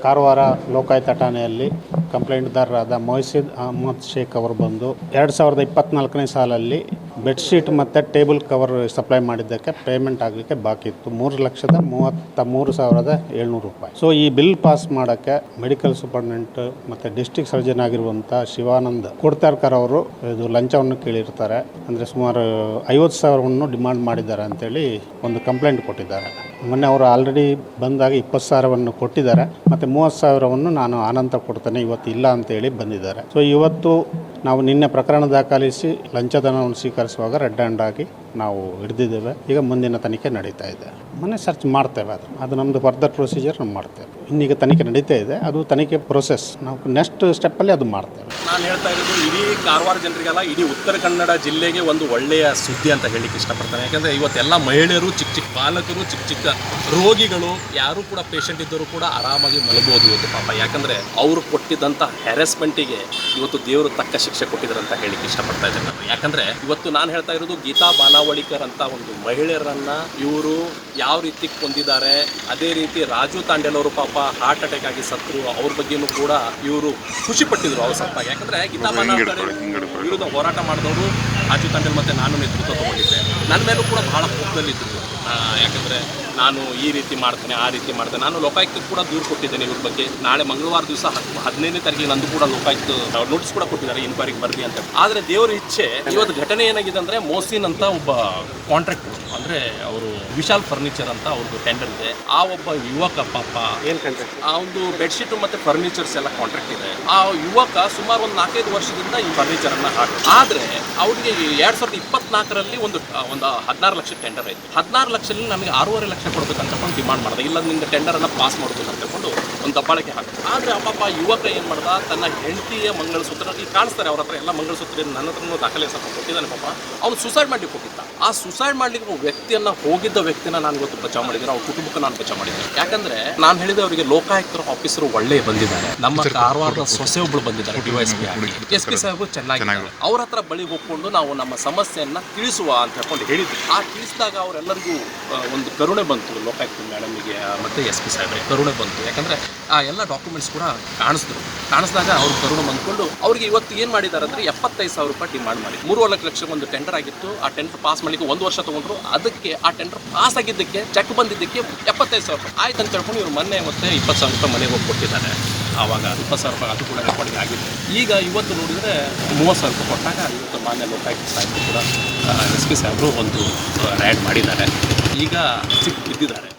ಕಾರವಾರ ಲೋಕಾಯುಕ್ತ ಠಾಣೆಯಲ್ಲಿ ಕಂಪ್ಲೇಂಟ್ದಾರರಾದ ಮೊಹಸಿದ್ ಅಹಮದ್ ಶೇಖ್ ಅವರು ಬಂದು 2024ನೇ ಸಾಲಲ್ಲಿ ಬೆಡ್ಶೀಟ್ ಮತ್ತು ಟೇಬಲ್ ಕವರ್ ಸಪ್ಲೈ ಮಾಡಿದ್ದಕ್ಕೆ ಪೇಮೆಂಟ್ ಆಗಲಿಕ್ಕೆ ಬಾಕಿ ಇತ್ತು 3,33,700 ರೂಪಾಯಿ. ಸೊ ಈ ಬಿಲ್ ಪಾಸ್ ಮಾಡೋಕ್ಕೆ ಮೆಡಿಕಲ್ ಸೂಪರ್ಡೆಂಟ್ ಮತ್ತು ಡಿಸ್ಟ್ರಿಕ್ಟ್ ಸರ್ಜನ್ ಆಗಿರುವಂಥ ಶಿವಾನಂದ್ ಕೋಡ್ತಾರ್ಕರ್ ಅವರು ಇದು ಲಂಚವನ್ನು ಕೇಳಿರ್ತಾರೆ. ಅಂದರೆ ಸುಮಾರು 50,000ವನ್ನು ಡಿಮಾಂಡ್ ಮಾಡಿದ್ದಾರೆ ಅಂತೇಳಿ ಒಂದು ಕಂಪ್ಲೇಂಟ್ ಕೊಟ್ಟಿದ್ದಾರೆ. ಮೊನ್ನೆ ಅವರು ಆಲ್ರೆಡಿ ಬಂದಾಗ 20,000ವನ್ನು ಕೊಟ್ಟಿದ್ದಾರೆ ಮತ್ತು 30,000ವನ್ನು ನಾನು ಆನಂತರ ಕೊಡ್ತೇನೆ, ಇವತ್ತು ಇಲ್ಲ ಅಂತೇಳಿ ಬಂದಿದ್ದಾರೆ. ಸೊ ಇವತ್ತು ನಾವು ನಿನ್ನೆ ಪ್ರಕರಣ ದಾಖಲಿಸಿ ಲಂಚಧನವನ್ನು ಸ್ವೀಕರಿಸುವಾಗ ರೆಡ್ ಹ್ಯಾಂಡ್ ಆಗಿ ನಾವು ಹಿಡಿದಿದ್ದೇವೆ. ಈಗ ಮುಂದಿನ ತನಿಖೆ ನಡೀತಾ ಇದೆ. ಮೊನ್ನೆ ಸರ್ಚ್ ಮಾಡ್ತೇವೆ, ಅದು ನಮ್ಮದು ಫರ್ದರ್ ಪ್ರೊಸೀಜರ್ ನಾವು ಮಾಡ್ತೇವೆ. ಇನ್ನೀಗ ತನಿಖೆ ನಡೀತಾ ಇದೆ, ಅದು ತನಿಖೆ ಪ್ರೊಸೆಸ್. ನಾವು ನೆಕ್ಸ್ಟ್ ಸ್ಟೆಪ್ಪಲ್ಲಿ ಅದು ಮಾಡ್ತೇವೆ. ನಾನು ಹೇಳ್ತಾ ಇರೋದು ಇಡೀ ಕಾರವಾರ ಜನರಿಗೆಲ್ಲ, ಇಡೀ ಉತ್ತರ ಕನ್ನಡ ಜಿಲ್ಲೆಗೆ ಒಂದು ಒಳ್ಳೆಯ ಸುದ್ದಿ ಅಂತ ಹೇಳಲಿಕ್ಕೆ ಇಷ್ಟಪಡ್ತೇನೆ. ಯಾಕಂದರೆ ಇವತ್ತೆಲ್ಲ ಮಹಿಳೆಯರು, ಚಿಕ್ಕ ಚಿಕ್ಕ ಬಾಲಕರು, ಚಿಕ್ಕ ಚಿಕ್ಕ ರೋಗಿಗಳು, ಯಾರು ಕೂಡ ಪೇಷಂಟ್ ಇದ್ದರೂ ಕೂಡ ಆರಾಮಾಗಿ ಮಲಗಬಹುದು ಇವತ್ತು ಪಾಪ. ಯಾಕಂದರೆ ಅವರು ಕೊಟ್ಟಿದ್ದಂಥ ಹ್ಯಾರೆಸ್ಮೆಂಟಿಗೆ ಇವತ್ತು ದೇವರು ತಕ್ಕ ಶಿಕ್ಷೆ ಕೊಟ್ಟಿದ್ದಾರೆ ಅಂತ ಹೇಳಲಿಕ್ಕೆ ಇಷ್ಟಪಡ್ತಾ ಇದ್ದೇನೆ ನಾನು. ಯಾಕಂದರೆ ಇವತ್ತು ನಾನು ಹೇಳ್ತಾ ಇರೋದು ಗೀತಾ ಬಾನಾವಳಿಕರ್ ಅಂತ ಒಂದು ಮಹಿಳೆಯರನ್ನು ಇವರು ಯಾವ ರೀತಿ ಕೊಂದಿದ್ದಾರೆ, ಅದೇ ರೀತಿ ರಾಜು ತಾಂಡೇಲ್ ಅವರು ಪಾಪ ಹಾರ್ಟ್ ಅಟ್ಯಾಕ್ ಆಗಿ ಸತ್ರು, ಅವ್ರ ಬಗ್ಗೆನೂ ಕೂಡ ಇವರು ಖುಷಿ ಪಟ್ಟಿದ್ರು ಅವ್ರು ಸತ್ತಾಗ. ಯಾಕಂದರೆ ಗೀತಾ ಬಾನಾವಳಿಕರ್ ವಿರುದ್ಧ ಹೋರಾಟ ಮಾಡಿದವರು ರಾಜು ತಾಂಡೇಲ್ ಮತ್ತು ನಾನು ನೇತೃತ್ವ ತಗೊಂಡಿದ್ದೆ. ನನ್ನ ಮೇಲೂ ಕೂಡ ಬಹಳ ಕೋಪದಲ್ಲಿದ್ದರು. ಯಾಕಂದರೆ ನಾನು ಈ ರೀತಿ ಮಾಡ್ತೇನೆ, ಆ ರೀತಿ ಮಾಡ್ತೇನೆ. ನಾನು ಲೋಕಾಯುಕ್ತಕ್ಕೆ ಕೂಡ ದೂರು ಕೊಟ್ಟಿದ್ದೇನೆ ಇವ್ರ ಬಗ್ಗೆ. ನಾಳೆ ಮಂಗಳವಾರ ದಿವಸ 15ನೇ ತಾರೀಕಿಗೆ ನಂದು ಕೂಡ ಲೋಕಾಯುಕ್ತ ನೋಟಿಸ್ ಕೂಡ ಕೊಟ್ಟಿದ್ದಾರೆ, ಇನ್ಕ್ವೈರಿಗೆ ಬರ್ರಿ ಅಂತ. ಆದರೆ ದೇವರ ಇಚ್ಛೆ ಇವತ್ತು ಘಟನೆ ಏನಾಗಿದೆ ಅಂದರೆ, ಮೋಸಿನ್ ಅಂತ ಒಬ್ಬ ಕಾಂಟ್ರಾಕ್ಟ್, ಅಂದರೆ ಅವರು ವಿಶಾಲ್ ಫರ್ನಿಚರ್ ಅಂತ ಅವ್ರದ್ದು ಟೆಂಡರ್ ಇದೆ. ಆ ಒಬ್ಬ ಯುವಕ ಪಾಪ ಆ ಒಂದು ಬೆಡ್ಶೀಟು ಮತ್ತು ಫರ್ನಿಚರ್ಸ್ ಎಲ್ಲ ಕಾಂಟ್ರಾಕ್ಟ್ ಇದೆ. ಆ ಯುವಕ ಸುಮಾರು ಒಂದು 4-5 ವರ್ಷದಿಂದ ಈ ಫರ್ನಿಚರನ್ನು ಹಾಕಿ, ಆದರೆ ಅವ್ರಿಗೆ 2024ರಲ್ಲಿ ಒಂದು 16 ಲಕ್ಷ ಟೆಂಡರ್ ಆಯಿತು. 16 ಲಕ್ಷದಲ್ಲಿ ನಮಗೆ 6.5 ಲಕ್ಷ ಕೊಡಬೇಕಂತ ಡಿಮಾಂಡ್ ಮಾಡಿದೆ. ಇಲ್ಲ ನಿನ್ನ ಟೆಂಡರನ್ನು ಪಾಸ್ ಮಾಡಬೇಕು ಅಂತ ಹೇಳ್ಕೊಂಡು ಒಂದು ದಬ್ಬಾಳಿಕೆ ಹಾಕಿ. ಆದರೆ ಆ ಪಾಪ ಯುವಕ ಏನು ಮಾಡ್ದ, ತನ್ನ ಹೆಂಡತಿಯ ಮಂಗಳಸೂತ್ರ, ಈಗ ಕಾಣಿಸ್ತಾರೆ ಅವ್ರ ಹತ್ರ ಎಲ್ಲ ಮಂಗಳಸೂತ್ರ, ನನ್ನ ಹತ್ರನೂ ದಾಖಲೆ ಸ್ವಲ್ಪ ಕೊಟ್ಟಿದ್ದಾನೆ ಪಾಪ. ಅವ್ನು ಸುಸೈಡ್ ಮಾಡಲಿಕ್ಕೆ ಹೋಗಿದ್ದ. ಆ ಸುಸೈಡ್ ಮಾಡಲಿಕ್ಕೆ ವ್ಯಕ್ತಿಯನ್ನು ಹೋಗಿದ್ದ ವ್ಯಕ್ತಿನ ನಾನು ಇವತ್ತು ಬಚಾವ್ ಮಾಡಿದ್ದೀನಿ, ಅವ್ರ ಕುಟುಂಬಕ್ಕೆ ನಾನು ಬಚಾವ್ ಮಾಡಿದ್ದೀನಿ. ಯಾಕಂದರೆ ನಾನು ಹೇಳಿದೆ ಅವರಿಗೆ ಲೋಕಾಯುಕ್ತರ ಆಫೀಸರು ಒಳ್ಳೆ ಬಂದಿದ್ದಾರೆ, ನಮ್ಮ ಕಾರವಾರದ ಸೊಸೆ ಒಬ್ಬಳು ಬಂದಿದ್ದಾರೆ DYSP ಆಗಿ, SP ಸಾಹೇಬರು ಚೆನ್ನಾಗಿದ್ದಾರೆ. ಅವ್ರ ಹತ್ರ ಬಳಿ ಹೋಗ್ಕೊಂಡು ನಾವು ನಮ್ಮ ಸಮಸ್ಯೆಯನ್ನು ತಿಳಿಸುವ ಅಂತ ಹೇಳ್ಕೊಂಡು ಹೇಳಿದ್ವಿ. ಆ ತಿಳಿಸಿದಾಗ ಅವರೆಲ್ಲರಿಗೂ ಒಂದು ಕರುಣೆ ಬಂತು, ಲೋಕಾಯುಕ್ತ ಮೇಡಮಿಗೆ ಮತ್ತು SP ಸಾಹೇಬ್ರಿಗೆ ಕರುಣೆ ಬಂತು. ಯಾಕಂದರೆ ಆ ಎಲ್ಲ ಡಾಕ್ಯುಮೆಂಟ್ಸ್ ಕೂಡ ಕಾಣಿಸಿದಾಗ ಅವ್ರು ಕರುಣೆ ಬಂದ್ಕೊಂಡು ಅವ್ರಿಗೆ ಇವತ್ತು ಏನು ಮಾಡಿದ್ದಾರೆ ಅಂದರೆ 75,000 ರೂಪಾಯಿ ಡಿಮಾಂಡ್ ಮಾಡಿ. 3.5 ಲಕ್ಷ ಒಂದು ಟೆಂಡರ್ ಆಗಿತ್ತು. ಆ ಟೆಂಡರ್ ಪಾಸ್ ಮಾಡಲಿಕ್ಕೆ 1 ವರ್ಷ ತೊಗೊಂಡ್ರು. ಅದಕ್ಕೆ ಆ ಟೆಂಡರ್ ಪಾಸ್ ಆಗಿದ್ದಕ್ಕೆ ಚೆಕ್ ಬಂದಿದ್ದಕ್ಕೆ 75,000 ರೂಪಾಯಿ ಆಯ್ತು ಅಂತ ಹೇಳ್ಕೊಂಡು ಇವ್ರು ಮೊನ್ನೆ ಮತ್ತೆ 20,000 ರೂಪಾಯಿ ಮನೆಗೆ ಹೋಗಿ ಕೊಟ್ಟಿದ್ದಾರೆ. ಆವಾಗ 20,000 ರೂಪಾಯಿ ಅದು ಕೂಡ ರೆಕಾರ್ಡಿಂಗ್ ಆಗಿದೆ. ಈಗ ಇವತ್ತು ನೋಡಿದರೆ 30,000 ರೂಪಾಯಿ ಕೊಟ್ಟಾಗ ಇವತ್ತು ಮಾನ್ಯ ಲೋಕಾಯುಕ್ತ ಸಾಹೇಬರು ಕೂಡ SP ಸಾಹೇಬರು ಒಂದು ರೈಡ್ ಮಾಡಿದ್ದಾರೆ. ಈಗ ಸಿಕ್ಕಿದ್ದಾರೆ.